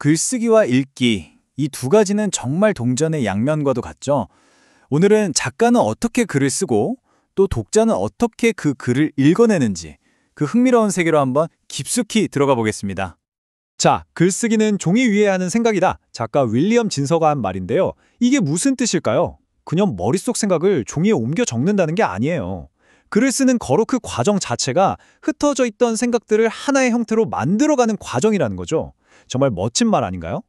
글쓰기와 읽기, 이 두 가지는 정말 동전의 양면과도 같죠. 오늘은 작가는 어떻게 글을 쓰고 또 독자는 어떻게 그 글을 읽어내는지 그 흥미로운 세계로 한번 깊숙이 들어가 보겠습니다. 자, 글쓰기는 종이 위에 하는 생각이다. 작가 윌리엄 진서가 한 말인데요. 이게 무슨 뜻일까요? 그냥 머릿속 생각을 종이에 옮겨 적는다는 게 아니에요. 글을 쓰는 그 과정 자체가 흩어져 있던 생각들을 하나의 형태로 만들어가는 과정이라는 거죠. 정말 멋진 말 아닌가요?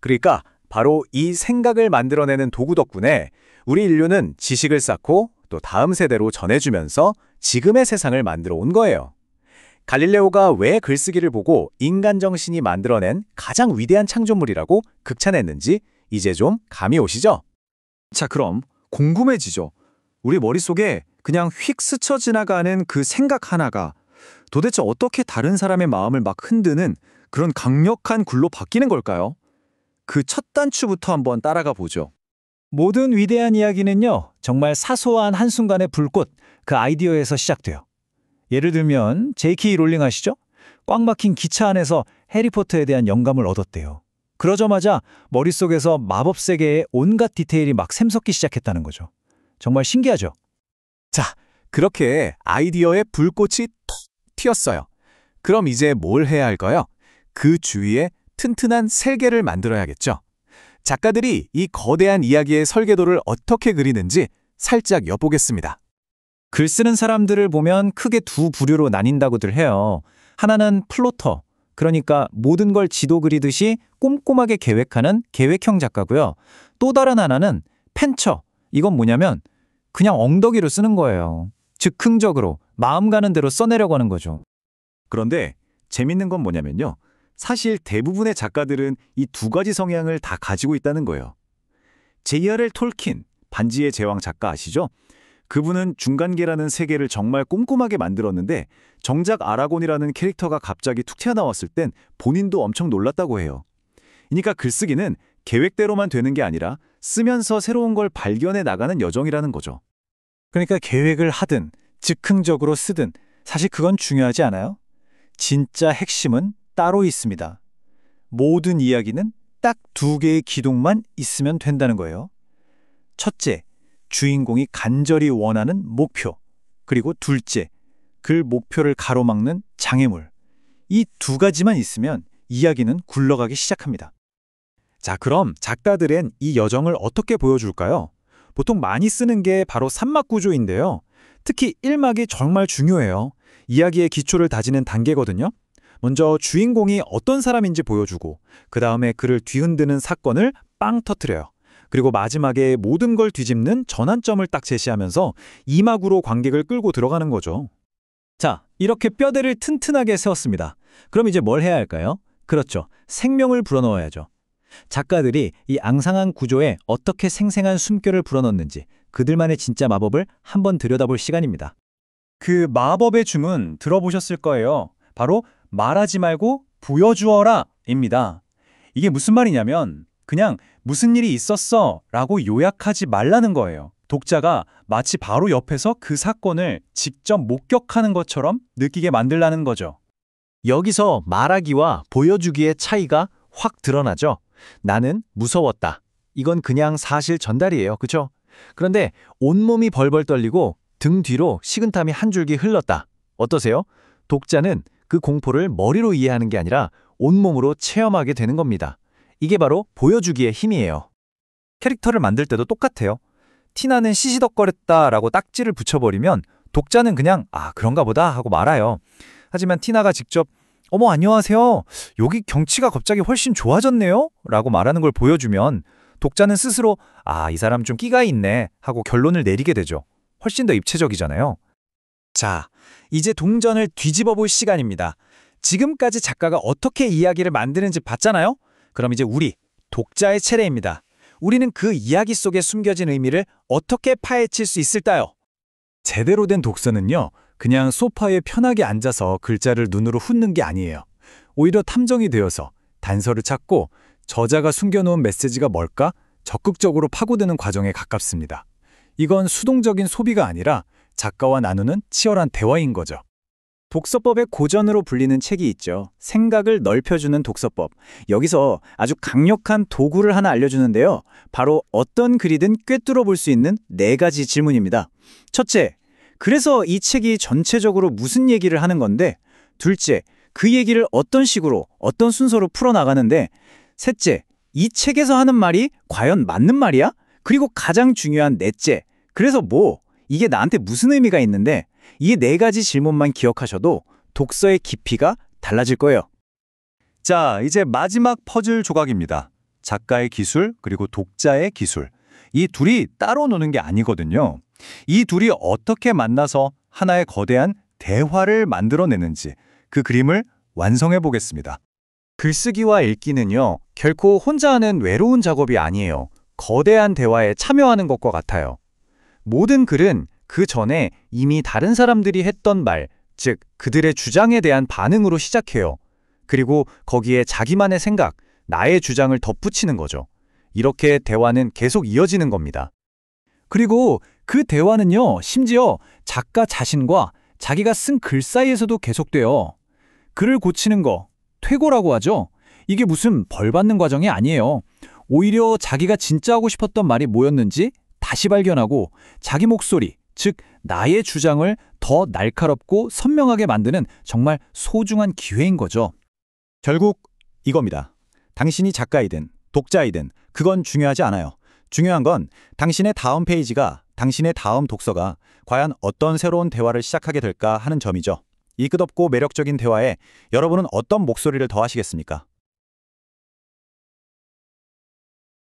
그러니까 바로 이 생각을 만들어내는 도구 덕분에 우리 인류는 지식을 쌓고 또 다음 세대로 전해주면서 지금의 세상을 만들어 온 거예요. 갈릴레오가 왜 글쓰기를 보고 인간 정신이 만들어낸 가장 위대한 창조물이라고 극찬했는지 이제 좀 감이 오시죠? 자, 그럼 궁금해지죠. 우리 머릿속에 그냥 휙 스쳐 지나가는 그 생각 하나가 도대체 어떻게 다른 사람의 마음을 막 흔드는 그런 강력한 굴로 바뀌는 걸까요? 그 첫 단추부터 한번 따라가 보죠. 모든 위대한 이야기는요, 정말 사소한 한순간의 불꽃, 그 아이디어에서 시작돼요. 예를 들면 J.K. 롤링 아시죠? 꽉 막힌 기차 안에서 해리포터에 대한 영감을 얻었대요. 그러자마자 머릿속에서 마법 세계의 온갖 디테일이 막 샘솟기 시작했다는 거죠. 정말 신기하죠? 자, 그렇게 아이디어의 불꽃이 톡 튀었어요. 그럼 이제 뭘 해야 할까요? 그 주위에 튼튼한 설계를 만들어야겠죠. 작가들이 이 거대한 이야기의 설계도를 어떻게 그리는지 살짝 엿보겠습니다. 글 쓰는 사람들을 보면 크게 두 부류로 나뉜다고들 해요. 하나는 플로터, 그러니까 모든 걸 지도 그리듯이 꼼꼼하게 계획하는 계획형 작가고요. 또 다른 하나는 펜처, 이건 뭐냐면 그냥 엉덩이로 쓰는 거예요. 즉흥적으로 마음 가는 대로 써내려고 하는 거죠. 그런데 재밌는 건 뭐냐면요. 사실 대부분의 작가들은 이 두 가지 성향을 다 가지고 있다는 거예요. J.R.R. 톨킨, 반지의 제왕 작가 아시죠? 그분은 중간계라는 세계를 정말 꼼꼼하게 만들었는데 정작 아라곤이라는 캐릭터가 갑자기 툭 튀어나왔을 땐 본인도 엄청 놀랐다고 해요. 그러니까 글쓰기는 계획대로만 되는 게 아니라 쓰면서 새로운 걸 발견해 나가는 여정이라는 거죠. 그러니까 계획을 하든 즉흥적으로 쓰든 사실 그건 중요하지 않아요? 진짜 핵심은 따로 있습니다. 모든 이야기는 딱 두 개의 기둥만 있으면 된다는 거예요. 첫째, 주인공이 간절히 원하는 목표. 그리고 둘째, 그 목표를 가로막는 장애물. 이 두 가지만 있으면 이야기는 굴러가기 시작합니다. 자, 그럼 작가들은 이 여정을 어떻게 보여줄까요? 보통 많이 쓰는 게 바로 3막 구조인데요. 특히 1막이 정말 중요해요. 이야기의 기초를 다지는 단계거든요. 먼저 주인공이 어떤 사람인지 보여주고 그 다음에 그를 뒤흔드는 사건을 빵 터뜨려요. 그리고 마지막에 모든 걸 뒤집는 전환점을 딱 제시하면서 2막으로 관객을 끌고 들어가는 거죠. 자, 이렇게 뼈대를 튼튼하게 세웠습니다. 그럼 이제 뭘 해야 할까요? 그렇죠. 생명을 불어넣어야죠. 작가들이 이 앙상한 구조에 어떻게 생생한 숨결을 불어넣는지 그들만의 진짜 마법을 한번 들여다볼 시간입니다. 그 마법의 주문 들어보셨을 거예요. 바로 말하지 말고 보여주어라 입니다. 이게 무슨 말이냐면 그냥 무슨 일이 있었어 라고 요약하지 말라는 거예요. 독자가 마치 바로 옆에서 그 사건을 직접 목격하는 것처럼 느끼게 만들라는 거죠. 여기서 말하기와 보여주기의 차이가 확 드러나죠. 나는 무서웠다. 이건 그냥 사실 전달이에요. 그죠? 그런데 온몸이 벌벌 떨리고 등 뒤로 식은땀이 한 줄기 흘렀다. 어떠세요? 독자는 그 공포를 머리로 이해하는 게 아니라 온몸으로 체험하게 되는 겁니다. 이게 바로 보여주기의 힘이에요. 캐릭터를 만들 때도 똑같아요. 티나는 시시덕거렸다라고 딱지를 붙여버리면 독자는 그냥 그런가 보다 하고 말아요. 하지만 티나가 직접 어머 안녕하세요. 여기 경치가 갑자기 훨씬 좋아졌네요. 라고 말하는 걸 보여주면 독자는 스스로 이 사람 좀 끼가 있네 하고 결론을 내리게 되죠. 훨씬 더 입체적이잖아요. 자, 이제 동전을 뒤집어 볼 시간입니다. 지금까지 작가가 어떻게 이야기를 만드는지 봤잖아요? 그럼 이제 우리, 독자의 차례입니다. 우리는 그 이야기 속에 숨겨진 의미를 어떻게 파헤칠 수 있을까요? 제대로 된 독서는요, 그냥 소파에 편하게 앉아서 글자를 눈으로 훑는 게 아니에요. 오히려 탐정이 되어서 단서를 찾고 저자가 숨겨놓은 메시지가 뭘까 적극적으로 파고드는 과정에 가깝습니다. 이건 수동적인 소비가 아니라 작가와 나누는 치열한 대화인 거죠. 독서법의 고전으로 불리는 책이 있죠. 생각을 넓혀주는 독서법. 여기서 아주 강력한 도구를 하나 알려주는데요. 바로 어떤 글이든 꿰뚫어 볼 수 있는 4가지 질문입니다. 첫째, 그래서 이 책이 전체적으로 무슨 얘기를 하는 건데? 둘째, 그 얘기를 어떤 식으로, 어떤 순서로 풀어나가는데? 셋째, 이 책에서 하는 말이 과연 맞는 말이야? 그리고 가장 중요한 넷째, 그래서 뭐? 이게 나한테 무슨 의미가 있는데? 이 4가지 질문만 기억하셔도 독서의 깊이가 달라질 거예요. 자, 이제 마지막 퍼즐 조각입니다. 작가의 기술 그리고 독자의 기술. 이 둘이 따로 노는 게 아니거든요. 이 둘이 어떻게 만나서 하나의 거대한 대화를 만들어내는지 그 그림을 완성해 보겠습니다. 글쓰기와 읽기는요, 결코 혼자 하는 외로운 작업이 아니에요. 거대한 대화에 참여하는 것과 같아요. 모든 글은 그 전에 이미 다른 사람들이 했던 말, 즉 그들의 주장에 대한 반응으로 시작해요. 그리고 거기에 자기만의 생각, 나의 주장을 덧붙이는 거죠. 이렇게 대화는 계속 이어지는 겁니다. 그리고 그 대화는요, 심지어 작가 자신과 자기가 쓴 글 사이에서도 계속돼요. 글을 고치는 거, 퇴고라고 하죠. 이게 무슨 벌 받는 과정이 아니에요. 오히려 자기가 진짜 하고 싶었던 말이 뭐였는지 다시 발견하고 자기 목소리, 즉 나의 주장을 더 날카롭고 선명하게 만드는 정말 소중한 기회인 거죠. 결국 이겁니다. 당신이 작가이든 독자이든 그건 중요하지 않아요. 중요한 건 당신의 다음 페이지가, 당신의 다음 독서가 과연 어떤 새로운 대화를 시작하게 될까 하는 점이죠. 이 끝없고 매력적인 대화에 여러분은 어떤 목소리를 더하시겠습니까?